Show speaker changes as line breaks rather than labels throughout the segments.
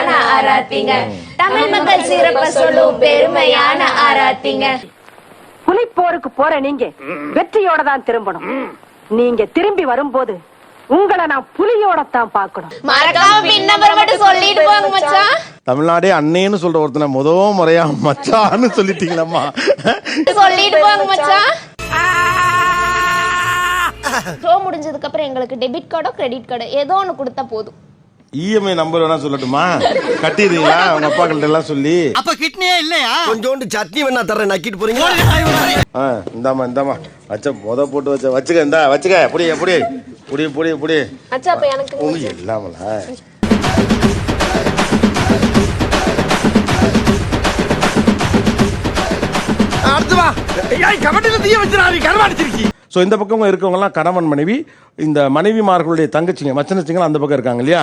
பெருமையான ஆராத்திங்க. தமிழ் மக்கள் சிறப்ப சொல்லும் பெருமையான ஆராத்திங்க.
புலிப்போருக்கு போற நீங்க வெற்றியோட தான் திரும்பணும். நீங்க திரும்பி வரும்போது உங்களை நான் புலியோட தான் பார்க்கணும்.
மறக்காம பின் நம்பர் மட்டும் சொல்லிட்டு போங்க மச்சான்.
தமிழ்நாடே அண்ணேன்னு சொல்ற ஒருத்தனை முறையா மச்சான்னு சொல்லிட்டீங்களம்மா.
சொல்லிட்டு போங்க மச்சான். ஷோ முடிஞ்சதுக்கு அப்புறம் எங்களுக்கு டெபிட் கார்டோ கிரெடிட் கார்டோ ஏதோ ஒன்னு கொடுத்தா போதும்.
இஎம்ஐ நம்பர் வேணா சொல்லட்டுமா? கட்டிடுறீங்களா உங்க அப்பா கிட்ட எல்லாம் சொல்லி?
அப்ப கிட்னியே இல்லையா? கொஞ்சோண்டு சட்னி வேணா தரேன், நக்கிட்டு போறீங்க.
இந்தாமா வச்ச போட்டு வச்சுக்க. இந்தா வச்சுக்க. புடி
அச்சா அப்ப எனக்கு
இல்லாமல
அடுத்து வா. ஏய் கமெண்ட்ல தீய வச்சிராரி கரவாடிச்சிருக்கீ.
சோ இந்த பக்கம் இருக்கவங்க எல்லாம் கணவன் மனைவி, இந்த மனைவிமார்களுடைய தங்கச்சிங்க மச்சனச்சிங்க அந்த பக்கம் இருக்காங்க இல்லையா?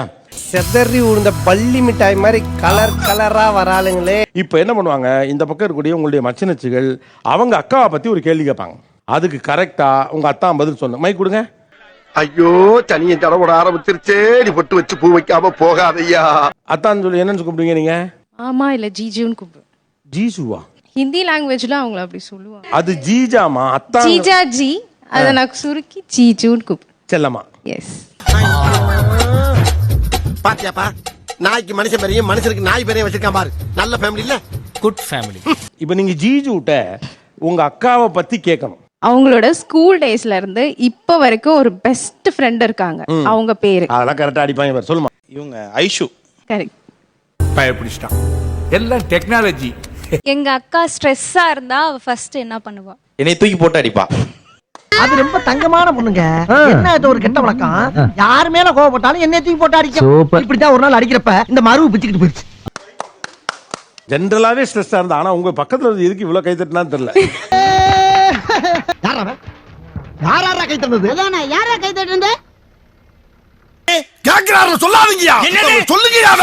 செதறி உழுந்த பள்ளி மிட்டாய் மாதிரி கலரா வராளுங்களே.
இப்ப என்ன பண்ணுவாங்க, இந்த பக்கம் இருக்கக்கூடிய உங்களுடைய மச்சனச்சிகள் அவங்க அக்காவை பத்தி ஒரு கேள்வி கேட்பாங்க. அதுக்கு கரெக்டா உங்க அத்தா பதில் சொல்லணும். மைக் கொடுங்க.
ஐயோ சனியன் தடவோட ஆரம்பிச்சிருச்சே. நீ பொட்டு வச்சு பூ வைக்காம போகாதையா.
அத்தான்னு சொல்லி என்னன்னு கூப்பிடுவீங்க நீங்க?
ஆமா இல்ல ஜிஜுன்னு கூப்பிடுவேன்.
ஜீசுவா?
ஹிந்தி லாங்குவேஜ்ல அவங்கள அப்படி சொல்லுவாங்க.
அது ஜீஜாமா? அத்தா
ஜீஜா ஜி, அத நான் சுருக்கி ஜிஜுன்னு கூப்பிடுவேன்.
செல்லம்மா.
எஸ்.
பாத்தியாப்பா, நாய்க்கு மனுஷன் பெரியும் மனுஷனுக்கு நாய் பெரியும் வச்சிருக்கான் பாரு. நல்ல ஃபேமிலி இல்ல, குட் ஃபேமிலி.
இப்ப நீங்க ஜீஜுட்ட உங்க அக்காவை பத்தி கேட்கணும்.
அவங்களோட ஸ்கூல் டேஸ்ல இருந்து இப்ப வரைக்கும் ஒரு பெஸ்ட் ஃப்ரெண்ட் இருக்காங்க. அவங்க பேரு
அதெல்லாம் கரெக்டா அடிப்பாங்க பாரு. சொல்லுமா.
இவங்க ஐஷு.
கரெக்ட்.
பயப்பிடிச்சிட்டான். எல்லாம் டெக்னாலஜி.
எங்க அக்கா ஸ்ட்ரெஸ்ஸா இருந்தா அவ ஃபர்ஸ்ட் என்ன பண்ணுவா?
என்னை தூக்கி போட்டு அடிப்பா.
அது ரொம்ப தங்கமான பொண்ணுங்க. என்ன இது ஒரு கெட்ட வழக்கம்? யார் மேல கோவப்பட்டாலும் என்ன தூக்கி போட்டு அடிக்கும். இப்படிதான் ஒரு நாள் அடிக்கிறப்ப இந்த மருவு பிச்சுக்கிட்டு போயிடுச்சு.
ஜெனரலாவே ஸ்ட்ரெஸ்ஸா இருந்தா, ஆனா உங்க பக்கத்துல இருந்து எதுக்கு இவ்வளவு கை தட்டினான்னு தெரியல.
யாரா கை தட்டுறது?
யாரா கை தட்டுறது?
கேக்குறாரு சொல்லாதீங்கயா. சொல்லுங்கயா.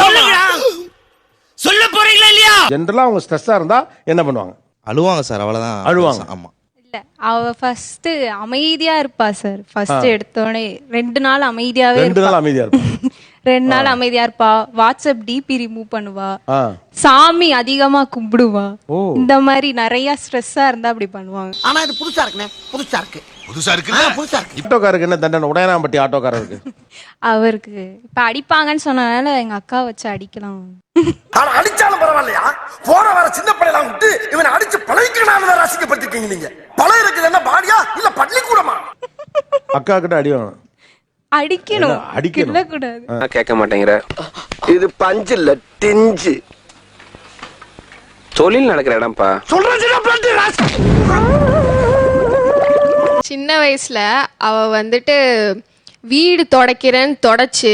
சொல்ல போறீங்களா இல்லையா?
ஜெனரலா அவங்க ஸ்ட்ரெஸ்ஸா இருந்தா என்ன பண்ணுவாங்க?
அழுவாங்க சார், அவ்வளவுதான்.
அழுவாங்க.
ஆமா.
இல்ல அவ ஃபர்ஸ்ட் அமைதியா இருப்பா சார். ஃபர்ஸ்ட் எடுத்தோடனே 2 நாள் அமைதியாவே
2 நாள் அமைதியா இருப்பா.
2 நாள் அமைதியா இருப்பா. வாட்ஸ்அப் டிபி ரிமூவ் பண்ணுவா. சாமி அதிகமா கும்பிடுவா. இந்த மாதிரி நிறைய ஸ்ட்ரெஸ்ஸா இருந்தா அப்படி பண்ணுவாங்க.
ஆனா இது புதுசா இருக்குனே. புதுசா இருக்கு.
ஆட்டோக்காரருக்கு என்ன தண்டனை? உடையனாம்பட்டி ஆட்டோக்காரருக்கு
அவருக்கு இப்ப அடிப்பாங்கன்னு சொன்னனால எங்க அக்கா வச்சு அடிக்கலாம்.
ஆனா அடிச்சாலும் பரவாயில்லையா? போற வர சின்ன பிள்ளைலாம் விட்டு இவனை அடிச்சு பழகிக்கணும்னு ரசிக்கப்பட்டிருக்கீங்க நீங்க. பழம் இருக்குது என்ன பாடியா இல்ல பள்ளிக்கூடமா?
அக்கா கிட்ட அடி வாங்கணும்.
அடிக்கணும்.
அடிக்கணும்
கூடாது.
கேட்க மாட்டேங்கிற.
இது பஞ்சு இல்ல டிஞ்சு.
தொழில் நடக்கிற இடம்ப்பா.
சின்ன வயசுல அவ வந்துட்டு வீடு துடைக்கிறேன்னு தொடச்சு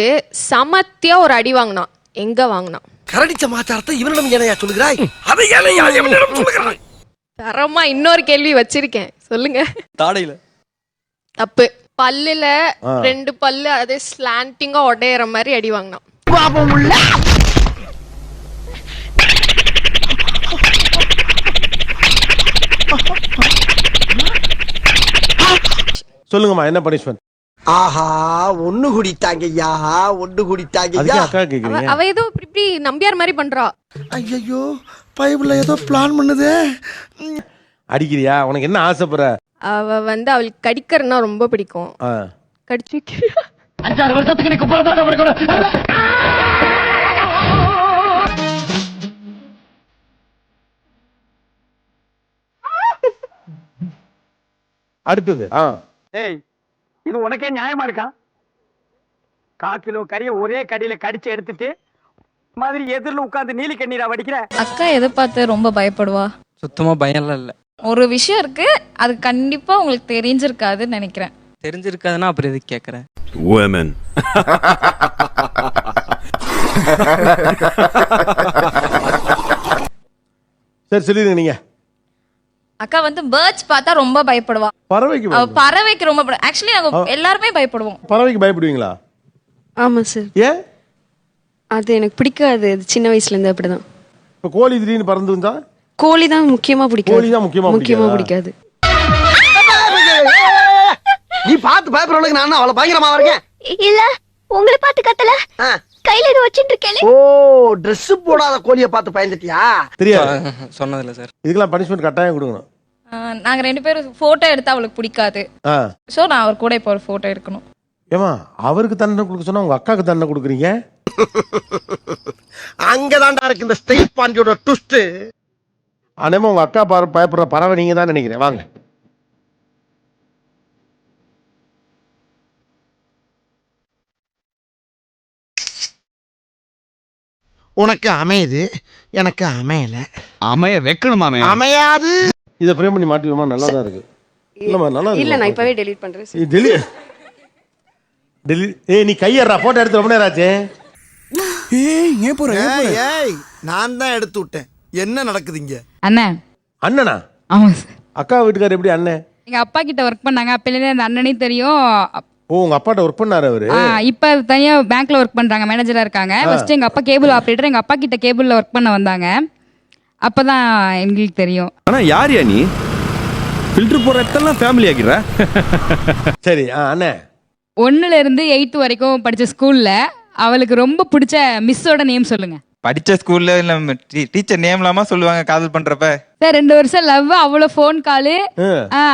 சமத்தியா ஒரு அடி வாங்கினான். எங்க வாங்கினான்?
கரடிச்ச மாச்சாரத்தை இவனிடம் ஏனையா சொல்லுகிறாய்? அதை ஏனையா இவனிடம் சொல்லுகிறாய்?
தரமா இன்னொரு கேள்வி வச்சிருக்கேன், சொல்லுங்க.
தாடையில.
தப்பு. பல்லுல 2 பல்லு அது ஸ்லாண்டிங்கா உடையற மாதிரி அடி வாங்கினான்.
சொல்லுங்கம்மா, என்ன பனிஷ்மென்ட்?
ஆஹா, ஒண்ணு குடித்தாங்கய்யா, ஒண்ணு குடித்தாங்கய்யா.
அக்கா கேக்குறீங்க?
அவ ஏதோ இப்படி நம்பியார் மாதிரி பண்றா.
ஐயோ, பைபிள்ல ஏதோ பிளான் பண்ணுதே.
அடிக்கிறியா? உனக்கு என்ன ஆசைப்படுற?
அவ வந்து அவளுக்கு கடிக்கிறதுனா ரொம்ப பிடிக்கும். கடிச்சு வைக்கிறியா?
5-6 வருஷத்துக்கு நீ குப்பறதா வரணும்.
அடுத்தது
ஏய், இது உனக்கே நியாயமா இருக்கா? 1/4 கிலோ கறியை ஒரே கடியில கடிச்சு எடுத்துட்டு மாதிரி எதிரில உட்கார்ந்து நீலி கண்ணீரா வடிக்கிற.
அக்கா எதை பார்த்து ரொம்ப பயப்படுவா?
சுத்தமா பயம்லாம் இல்ல.
ஒரு விஷயம் இருக்கு, அது கண்டிப்பா உங்களுக்கு தெரிஞ்சிருக்காதுன்னு நினைக்கிறேன்.
தெரிஞ்சிருக்காதுன்னா அப்புறம் எதுக்கு கேக்குறேன்?
women.
சரி சொல்லிடுங்க நீங்க.
அக்கா வந்து பேர்ட்ஸ் பார்த்தா ரொம்ப பயப்படுவா.
பறவைக்கு?
பறவைக்கு ரொம்ப ஆக்சுவலி நாங்க எல்லாருமே பயப்படுவோம்.
பறவைக்கு பயப்படுவீங்களா?
ஆமா சார்.
ஏன்?
அது எனக்கு பிடிக்காது. சின்ன வயசுல இருந்து அப்படிதான்.
இப்ப கோழி திடீர்னு பறந்து வந்தா?
கோழி தான் முக்கியமா பிடிக்கும்.
கோழி தான் முக்கியமா
பிடிக்காது.
நீ பார்த்து பயப்படுறவளுக்கு நான் அவளை பயங்கரமா இருக்கேன்.
இல்ல உங்களை பார்த்து கத்தல, கையில இது வச்சிட்டு இருக்கேன்.
ஓ Dress போடாத கோழியை பார்த்து பயந்துட்டியா?
தெரியாது.
சொன்னதில்ல சார்.
இதுக்கெல்லாம் பனிஷ்மெண்ட் கட்டாயம் கொடுக்கணும்.
நாங்க 2 பேரும் போட்டோ எடுத்தா அவளுக்கு பிடிக்காது. சோ நான் அவர் கூட இப்போ ஒரு போட்டோ எடுக்கணும்.
ஏமா அவருக்கு தண்டனை கொடுக்க சொன்னா உங்க அக்காவுக்கு தண்டனை கொடுக்குறீங்க?
அங்கதான்டா இருக்கு இந்த ஸ்டேட் பாண்டியோட ட்விஸ்ட்.
அனேமா உங்க அக்கா பயப்படுற பறவை நீங்க தான் நினைக்கிறேன். வாங்க.
உனக்கு அமையுது, எனக்கு அமையல.
அமைய வைக்கணுமாமே.
அமையாது.
இதை ஃப்ரேம் பண்ணி மாட்டிடுமா? நல்லா தான் இருக்கு. இல்லம்மா நல்லா இருக்கு.
இல்ல நான் இப்பவே டெலீட் பண்றேன்.
ஏய் நீ கையறா போட்டோ எடுத்து ரொம்ப நேரம் ஆச்சு.
ஏய் நான் தான் எடுத்து விட்டேன். என்ன நடக்குது இங்க?
அண்ணா.
அண்ணனா?
ஆமா.
அக்கா வீட்டுக்காரர் எப்படி அண்ணன்?
எங்க அப்பா கிட்ட ஒர்க் பண்ணாங்க. அப்பல அந்த அண்ணனே தெரியும்.
ஓ உங்க அப்பாட்ட ஒர்க் பண்ணாரு அவரு?
இப்ப தனியா பேங்க்ல ஒர்க் பண்றாங்க, மேனேஜரா இருக்காங்க. ஃபர்ஸ்ட் எங்க அப்பா கேபிள் ஆபரேட்டர், எங்க அப்பா கிட்ட கேபிள்ல ஒர்க் பண்ண வந்தாங்க. அப்பதான் எங்களுக்கு தெரியும்.
ஆனா யார் யா நீ? ஃபில்டர் போற இடத்தெல்லாம் ஃபேமிலி ஆகிற.
சரி அண்ணே.
1ல இருந்து 8th வரைக்கும் படிச்ச ஸ்கூல்ல அவளுக்கு ரொம்ப பிடிச்ச மிஸ்ஸோட நேம் சொல்லுங்க.
படிச்ச ஸ்கூல்ல இல்ல டீச்சர் நேம் இல்லாம சொல்லுவாங்க காதல் பண்றப்ப.
சார் 2 வருஷம் லவ், அவ்வளவு போன் காலு.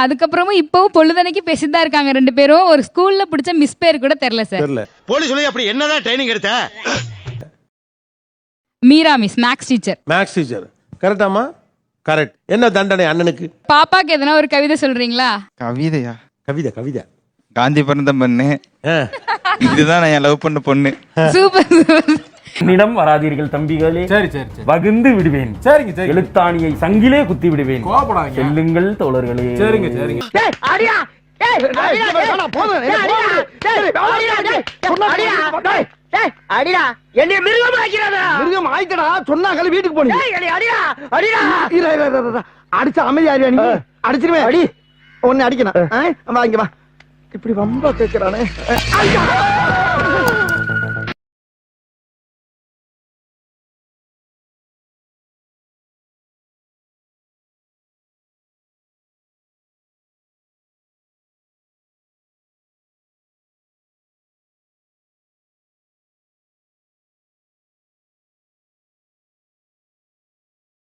அதுக்கப்புறமும் இப்பவும் பொழுதனைக்கு பேசிதான் இருக்காங்க 2 பேரும். ஒரு ஸ்கூல்ல பிடிச்ச மிஸ் பேர் கூட தெரியல சார்.
போலீஸ் சொல்லி அப்படி என்னதான் ட்ரைனிங் எடுத்த?
Meera miss, maths teacher.
Maths teacher. கரெக்டாமா? கரெக்ட். என்ன தண்டனை அண்ணனுக்கு?
பாப்பாக்கு எதனா ஒரு கவிதை சொல்றீங்களா?
கவிதையா?
கவிதை.
காந்தி பிறந்த பொண்ணு, இதுதான் நான் லவ் பண்ண பொண்ணு.
சூப்பர்.
என்னிடம் வராதீர்கள் தம்பிகளே. சரி சரி. வகுந்து விடுவேன். சரிங்க சரி. எழுத்தாணியை சங்கிலே குத்தி விடுவேன். செல்லுங்கள் தோழர்களே. சரிங்க சரிங்க.
அடியா ஏய் அடியா போதும். அடியா என்னை மிருகம் ஆக்கிறானே. மிருகம் ஆயிட்டடா சொன்னாங்க வீட்டுக்கு போனீங்க. அடியா அடிச்ச அமைதியாரியா நீ? அடிச்சிருவேன். அடி ஒன்னு அடிக்கணும். வா இங்க வா. இப்படி வம்பா கேக்குறானே.